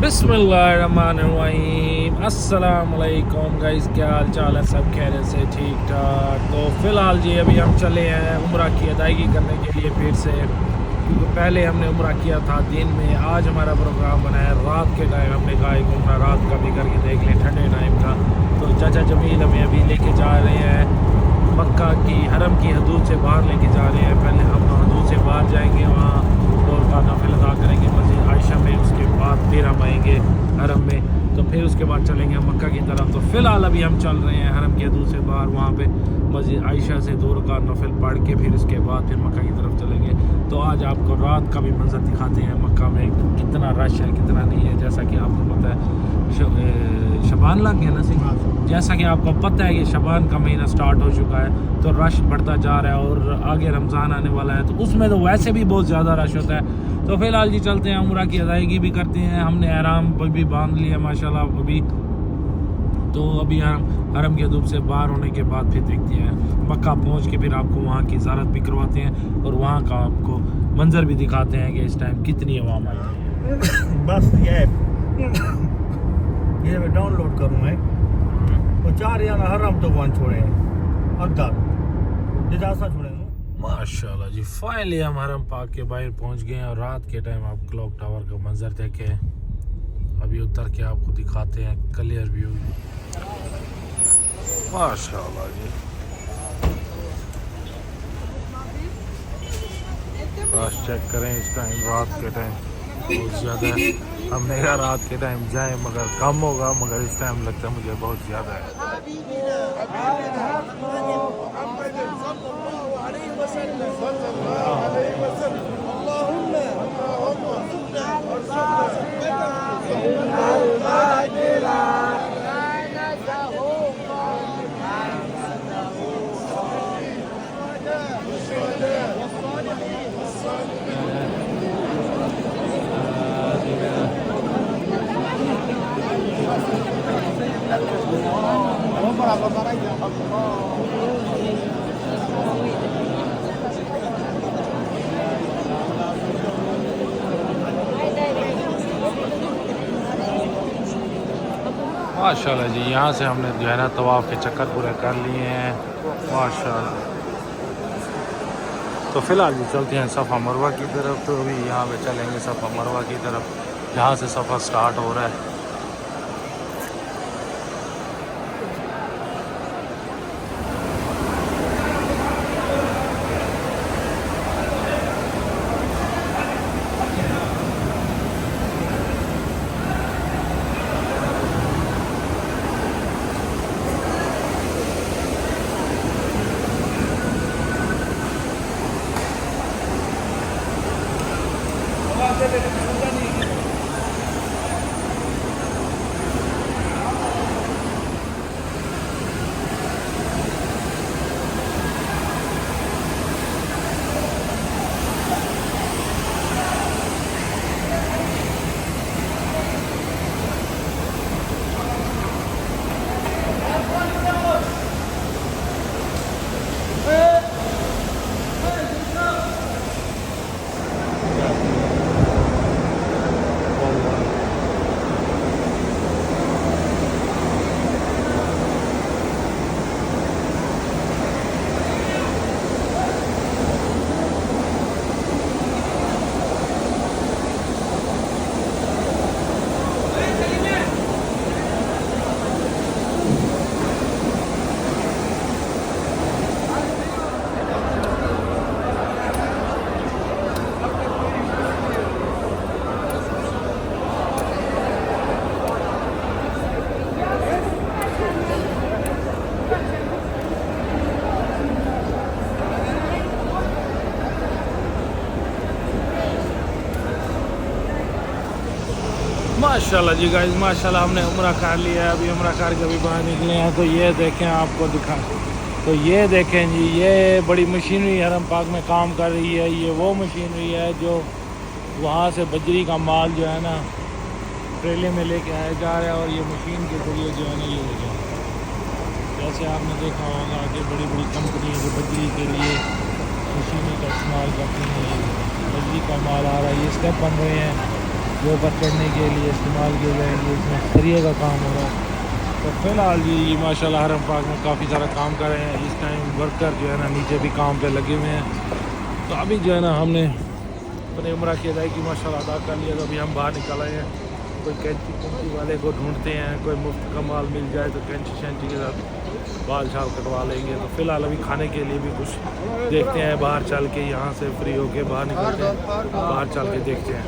बिस्मिल्लाहिर्रहमानिर्रहीम। अस्सलाम वालेकुम गाइस, क्या हाल चाल है? सब खैरियत से ठीक ठाक। तो फ़िलहाल जी अभी हम चले हैं उम्रा की अदायगी करने के लिए फिर से, क्योंकि पहले हमने उम्रा किया था दिन में। आज हमारा प्रोग्राम बना है रात के टाइम। हमने कहा एक उम्रा रात का भी करके देख लें, ठंडे टाइम का। तो चाचा जमील हमें अभी लेके जा रहे हैं मक्का की हरम की हदूद से बाहर लेके जा रहे हैं। पहले हम हदूद से बाहर जाएंगे, वहाँ और का नफिल अदा करेंगे मस्जिद आयशा में। उसके बाद फिर हम आएंगे हरम में, तो फिर उसके बाद चलेंगे मक्का की तरफ। तो फ़िलहाल अभी हम चल रहे हैं हरम की हदूद से बाहर, वहाँ पे मस्जिद आयशा से 2 रकात नफिल पढ़ के फिर उसके बाद फिर मक्का की तरफ चलेंगे। तो आज आपको रात का भी मंजर दिखाते हैं मक्का में, कितना रश है कितना नहीं है। जैसा कि आपको पता है शबान लग गया ना सिंह, जैसा कि आपको पता है कि शबान का महीना स्टार्ट हो चुका है, तो रश बढ़ता जा रहा है और आगे रमज़ान आने वाला है, तो उसमें तो वैसे भी बहुत ज़्यादा रश होता है। तो फ़िलहाल जी चलते हैं, उम्रा की अदायगी भी करते हैं। हमने एहराम भी बांध लिया माशाल्लाह अभी। तो अभी हम हरम के हदूद से बाहर होने के बाद फिर देखते हैं मक्का पहुंच के, फिर आपको वहाँ की ज़ियारत भी करवाते हैं और वहाँ का आपको मंजर भी दिखाते हैं कि इस टाइम कितनी आवाम आई है। बस ये मैं डाउनलोड करूँ मैं तो 4 या हरम तो वन छोड़े अद्धा जिदासा छोड़े माशाल्लाह जी, फाइनली हम हरम पाक के बाहर पहुंच गए हैं और रात के टाइम आप क्लॉक टावर का मंजर देखें। अभी उतर के आपको दिखाते हैं क्लियर व्यू। माशाल्लाह जी, बस चेक करें इस टाइम रात के टाइम बहुत ज़्यादा है। हमने कहा रात के टाइम जाए मगर कम होगा, मगर इस टाइम लगता है मुझे बहुत ज़्यादा है। माशाल्लाह जी, यहाँ से हमने जो है ना तवाफ़ के चक्कर पूरे कर लिए हैं माशाल्लाह। तो फ़िलहाल जी चलते हैं सफ़ा मरवा की तरफ। तो अभी यहाँ पे चलेंगे सफ़ा मरवा की तरफ, जहाँ से सफ़र स्टार्ट हो रहा है। माशाल्लाह जी गाइस, माशाल्लाह हमने उम्रा कर लिया है। अभी उम्रा करके अभी बाहर निकले हैं। तो ये देखें, आपको दिखा, तो ये देखें जी, ये बड़ी मशीनरी हरम पाक में काम कर रही है। ये वो मशीनरी है जो वहाँ से बजरी का माल जो है ना ट्रेले में लेके आया जा रहा है, और ये मशीन के जरिए जो है ना ये हो जाए। जैसे आपने देखा होगा कि बड़ी बड़ी कंपनी जो बजरी के लिए मशीनों का इस्तेमाल करती हैं, बजरी का माल आ रहा है, ये स्टेप बन रहे हैं, जो ऊपर चढ़ने के लिए इस्तेमाल किए जाएंगे। इसमें सरिये का काम हो रहा है। तो फ़िलहाल जी माशाल्लाह हरम पाक में काफ़ी सारा काम कर रहे हैं। इस टाइम वर्कर जो है ना नीचे भी काम पे लगे हुए हैं। तो अभी जो है ना हमने अपने उम्रा की अदायगी माशाल्लाह अदा कर लिया। तो अभी हम बाहर निकल आए हैं। कोई कैंची वाले को ढूंढते हैं, कोई मुफ्त का माल मिल जाए तो कैंची शैंची के साथ बाल शाल कटवा लेंगे। तो फ़िलहाल अभी खाने के लिए भी कुछ देखते हैं, बाहर चल के यहाँ से फ्री होके बाहर निकलते हैं, बाहर चल के देखते हैं।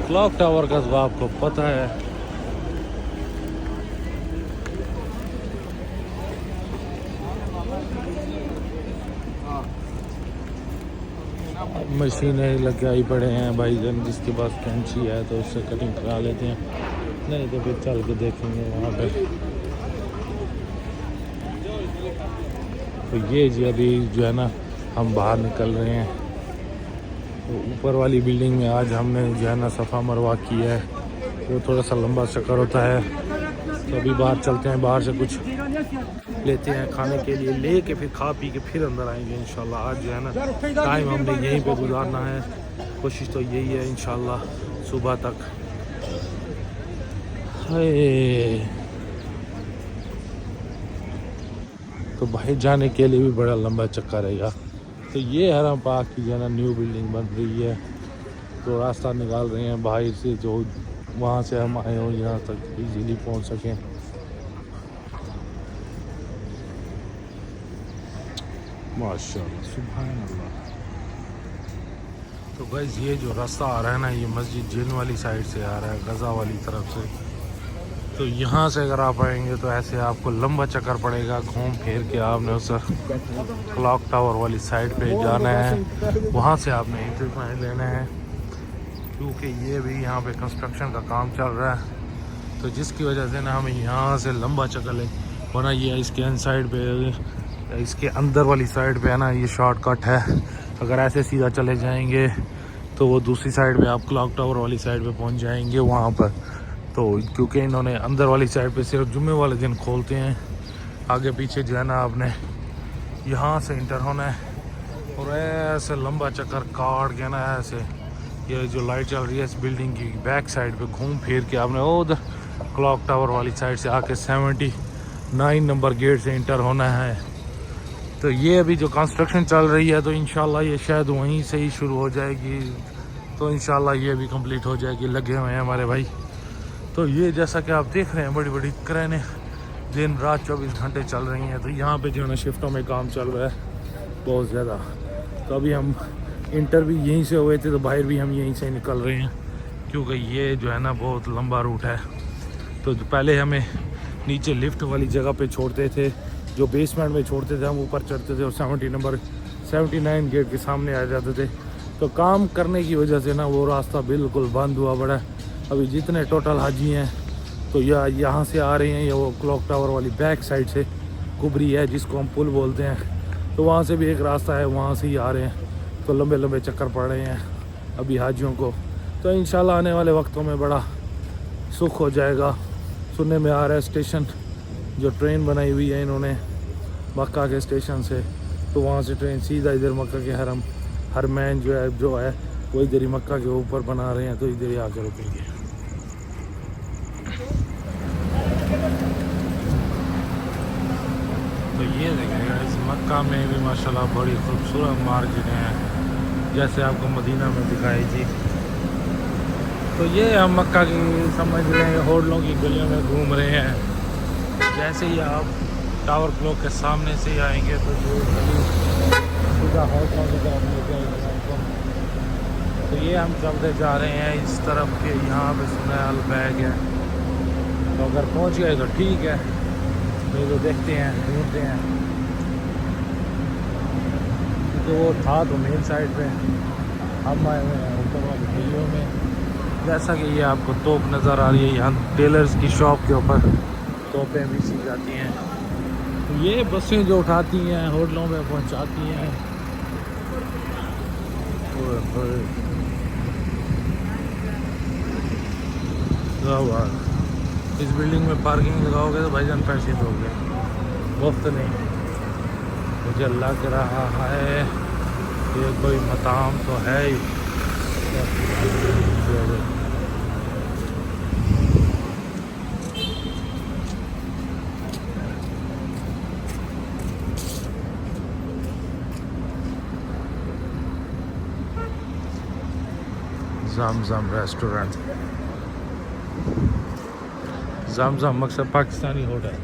क्लॉक टावर का तो आपको पता है, मशीनें लगाई पड़े हैं भाईजान। जिसके पास कैंची है तो उससे कटिंग करा लेते हैं, नहीं तो फिर चल के देखेंगे वहाँ पे। तो ये जी अभी जो है ना हम बाहर निकल रहे हैं। तो ऊपर वाली बिल्डिंग में आज हमने जो है ना सफ़ा मरवा किया है। वो थोड़ा सा लंबा चक्कर होता है। तो अभी बाहर चलते हैं, बाहर से कुछ लेते हैं खाने के लिए, लेके फिर खा पी के फिर अंदर आएंगे इंशाल्लाह। आज जो है ना टाइम हमने यहीं पे गुजारना है। कोशिश तो यही है इंशाल्लाह सुबह तक। तो बाहर जाने के लिए भी बड़ा लंबा चक्कर रहेगा। तो ये हरम पाक की जो है ना न्यू बिल्डिंग बन रही है। तो रास्ता निकाल रहे हैं बाहर से, जो वहाँ से हम आए हो यहाँ तक इजीली पहुँच सकें। माशाअल्लाह सुभान अल्लाह। तो गाइस ये जो रास्ता आ रहा है ना, ये मस्जिद जिन वाली साइड से आ रहा है, गज़ा वाली तरफ से। तो यहाँ से अगर आप आएंगे तो ऐसे आपको लंबा चक्कर पड़ेगा, घूम फिर के आपने उस क्लॉक टावर वाली साइड पे जाना है। वहाँ से आपने एंट्री पॉइंट लेना है, क्योंकि ये भी यहाँ पे कंस्ट्रक्शन का काम चल रहा है। तो जिसकी वजह से ना हमें यहाँ से लंबा चक्कर ले, वरना ये इसके अन साइड पे, इसके अंदर वाली साइड पे है ना ये शॉर्टकट है। अगर ऐसे सीधा चले जाएंगे तो वो दूसरी साइड पे आप क्लॉक टावर वाली साइड पे पहुंच जाएंगे वहाँ पर। तो क्योंकि इन्होंने अंदर वाली साइड पे सिर्फ जुम्मे वाले दिन खोलते हैं, आगे पीछे जो है ना आपने यहाँ से इंटर होना है और ऐसे लंबा चक्कर काट के ना ऐसे ये जो लाइट चल रही है इस बिल्डिंग की बैक साइड पे घूम फिर के आपने उधर क्लॉक टावर वाली साइड से आके 79 नंबर गेट से इंटर होना है। तो ये अभी जो कंस्ट्रक्शन चल रही है तो इंशाल्लाह ये शायद वहीं से ही शुरू हो जाएगी। तो इंशाल्लाह ये भी कंप्लीट हो जाएगी, लगे हुए हैं हमारे भाई। तो ये जैसा कि आप देख रहे हैं बड़ी बड़ी क्रेनें दिन रात 24 घंटे चल रही हैं। तो यहाँ पे जो है ना शिफ्टों में काम चल रहा है बहुत ज़्यादा। तो अभी हम इंटर भी यहीं से हुए थे, तो बाहर भी हम यहीं से निकल रहे हैं, क्योंकि ये जो है ना बहुत लंबा रूट है। तो पहले हमें नीचे लिफ्ट वाली जगह पे छोड़ते थे, जो बेसमेंट में छोड़ते थे, हम ऊपर चढ़ते थे और 79 गेट के सामने आ जाते थे। तो काम करने की वजह से ना वो रास्ता बिल्कुल बंद हुआ पड़ा है। अभी जितने टोटल हाजी हैं तो यहाँ से आ रहे हैं, या वो क्लॉक टावर वाली बैक साइड से कुबरी है जिसको हम पुल बोलते हैं, तो वहाँ से भी एक रास्ता है, वहाँ से ही आ रहे हैं। तो लंबे लंबे चक्कर पड़ रहे हैं अभी हाजियों को। तो इंशाल्लाह आने वाले वक्तों में बड़ा सुख हो जाएगा। सुनने में आ रहा है स्टेशन जो ट्रेन बनाई हुई है इन्होंने मक्का के स्टेशन से, तो वहाँ से ट्रेन सीधा इधर मक्का के हरमैन जो है वो इधर ही मक्का के ऊपर बना रहे हैं, तो इधर ही आकर रुकेंगे। तो ये देखिएगा इस मक्का में भी माशाल्लाह बड़ी खूबसूरत मार्केटें हैं, जैसे आपको मदीना में दिखाई थी। तो ये हम मक्का की समझ लें होटलों की गलियों में घूम रहे हैं। जैसे ही आप टावर क्लॉक के सामने से ही आएंगे तो ये गली सीधा होटलों की तरफ ले जाएगी हमको। तो ये हम चलते जा रहे हैं इस तरफ के, यहाँ पे सुनैल बैग है। तो अगर पहुँच गए तो ठीक है, नहीं तो देखते हैं, ढूंढते हैं। तो वो था तो मेन साइड पे, हम आए हुए हैं ऊपर वाली गलियों में। जैसा कि ये आपको तोप नज़र आ रही है, यहाँ टेलर्स की शॉप के ऊपर तोपें भी सी जाती हैं। तो ये बसें जो उठाती हैं होटलों में पहुंचाती हैं। इस बिल्डिंग में पार्किंग लगाओगे तो भाईजान पैसे दोगे, मुफ्त नहीं। मुझे लग रहा है ये कोई मकाम तो है ही। ज़म रेस्टोरेंट, ज़म मकसद पाकिस्तानी होटल।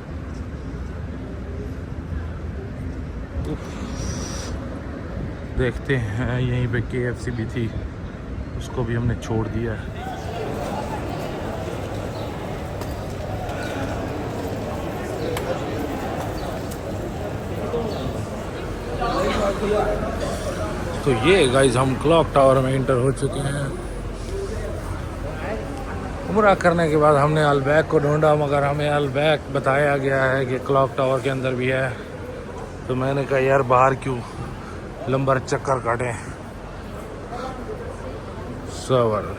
देखते हैं, यहीं पे KFC भी थी, उसको भी हमने छोड़ दिया है। तो ये गाइस हम क्लॉक टावर में इंटर हो चुके हैं। उम्रा करने के बाद हमने अलबैक को ढूंढा, मगर हमें अलबैक बताया गया है कि क्लॉक टावर के अंदर भी है। तो मैंने कहा यार बाहर क्यों लंबा चक्कर काटें। सवर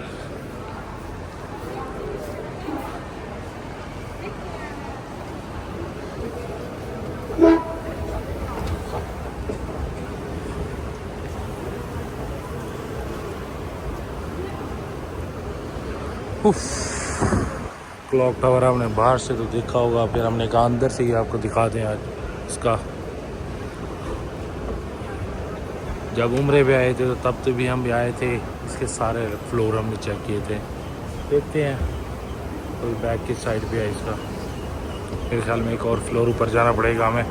क्लॉक टावर हमने बाहर से तो देखा होगा, फिर हमने कहा अंदर से ही आपको दिखा दें आज इसका। जब उम्रे पे आए थे तो तब तो भी हम भी आए थे, इसके सारे फ्लोर हमने चेक किए थे। देखते हैं कोई बैक की साइड पे है इसका। मेरे ख्याल में एक और फ्लोर ऊपर जाना पड़ेगा हमें।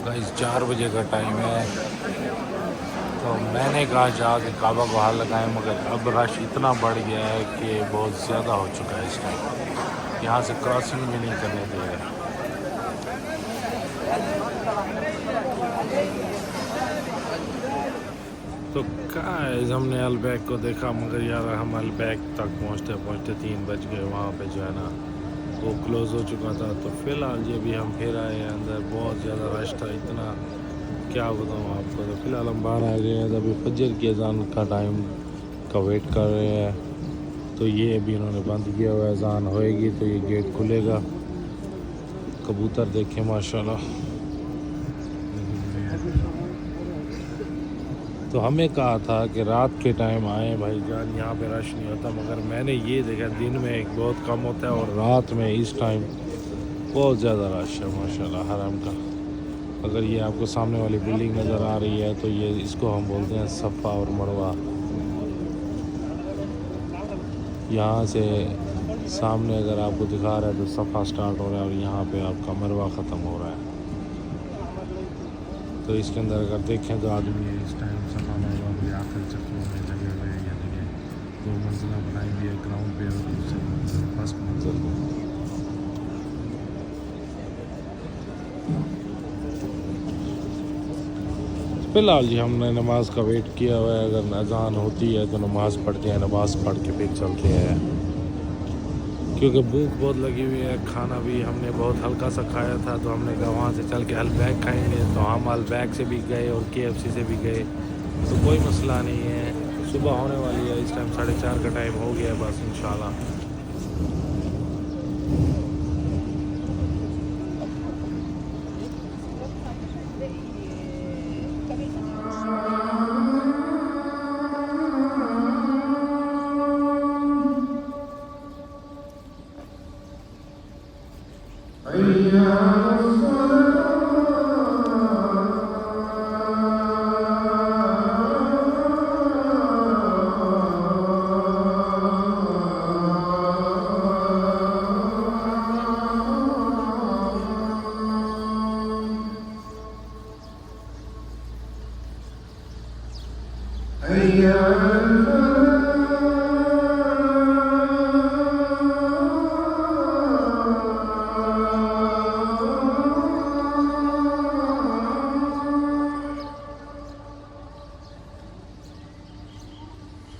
गाइस 4 बजे का टाइम है, तो मैंने कहा जाके काबा को हाथ लगाएं, मगर अब रश इतना बढ़ गया है कि बहुत ज़्यादा हो चुका है इस टाइम। यहाँ से क्रॉसिंग भी नहीं करने दे रहे। तो गाइस हमने अलबैक को देखा, मगर यार हम अलबैक तक पहुँचते पहुँचते 3 बज गए। वहाँ पे जो है ना वो क्लोज़ हो चुका था। तो फ़िलहाल ये भी हम फिर आए हैं अंदर, बहुत ज़्यादा रश था, इतना क्या बताऊँ आपको। तो फ़िलहाल हम बाहर आ गए हैं, अभी फजर की अजान का टाइम का वेट कर रहे हैं। तो ये अभी इन्होंने बंद किया हुआ है, अजान होएगी तो ये गेट खुलेगा। कबूतर देखें माशाल्लाह। तो हमें कहा था कि रात के टाइम आए भाईजान, यहाँ पे रश नहीं होता, मगर मैंने ये देखा दिन में एक बहुत कम होता है और रात में इस टाइम बहुत ज़्यादा रश है माशाल्लाह हरम का। अगर ये आपको सामने वाली बिल्डिंग नज़र आ रही है तो ये इसको हम बोलते हैं सफ़ा और मरवा। यहाँ से सामने अगर आपको दिखा रहा है तो सफ़ा स्टार्ट हो रहा है और यहाँ पे आपका मरवा ख़त्म हो रहा है। तो इसके अंदर अगर देखें तो आदमी इस टाइम सफ़ा मरवा भी आखिर चक्रों में लगे हुए हैं। यानी कि 2 मंजिला बनाई हुई है ग्राउंड पे और दूसरी फर्स्ट मंजिल को। फ़िलहाल जी हमने नमाज़ का वेट किया हुआ है, अगर अज़ान होती है तो नमाज़ पढ़ते हैं, नमाज़ पढ़ के फिर चलते हैं, क्योंकि भूख बहुत लगी हुई है। खाना भी हमने बहुत हल्का सा खाया था, तो हमने कहा वहाँ से चल के अलबैक खाएंगे। तो हम अलबैक से भी गए और KFC से भी गए, तो कोई मसला नहीं है। सुबह होने वाली है, इस टाइम 4:30 का टाइम हो गया है बस इंशाल्लाह।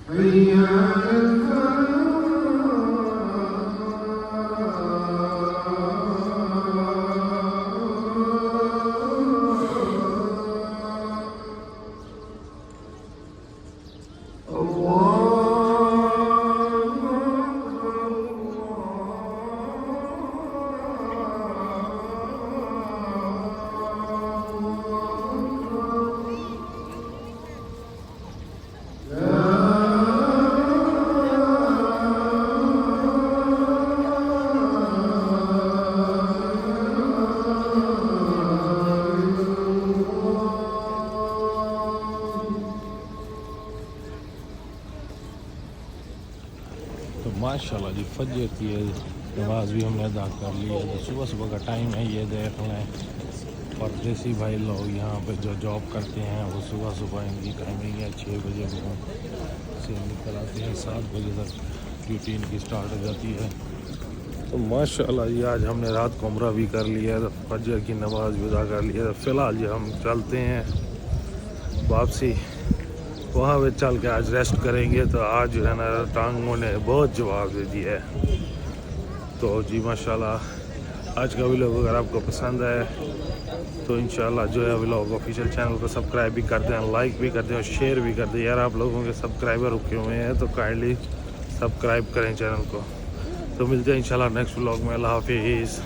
तो माशाल्लाह जी फजर की नमाज भी हमने अदा कर ली है। तो सुबह सुबह का टाइम है, ये देख लें। परदेसी भाई लोग यहाँ पे जो जॉब करते हैं वो सुबह सुबह इनकी टाइमिंग है 6 बजे से निकल आते हैं, 7 बजे तक ड्यूटी इनकी स्टार्ट हो जाती है। तो माशाल्लाह जी आज हमने रात को उम्रा भी कर लिया है, तो फजर की नमाज भी अदा कर लिया है। तो फ़िलहाल जी हम चलते हैं वापसी, वहाँ पे चल के आज रेस्ट करेंगे। तो आज जो है ना टांगों ने बहुत जवाब दे दिया है। तो जी माशाल्लाह आज का व्लॉग अगर आपको पसंद आए तो इंशाल्लाह जो है व्लॉग ऑफिशियल चैनल को सब्सक्राइब भी कर दें, लाइक भी कर दें और शेयर भी कर दें। यार आप लोगों के सब्सक्राइबर रुके हुए हैं तो काइंडली सब्सक्राइब करें चैनल को। तो मिलते हैं इंशाल्लाह नेक्स्ट व्लॉग में। अल्लाह हाफिज़।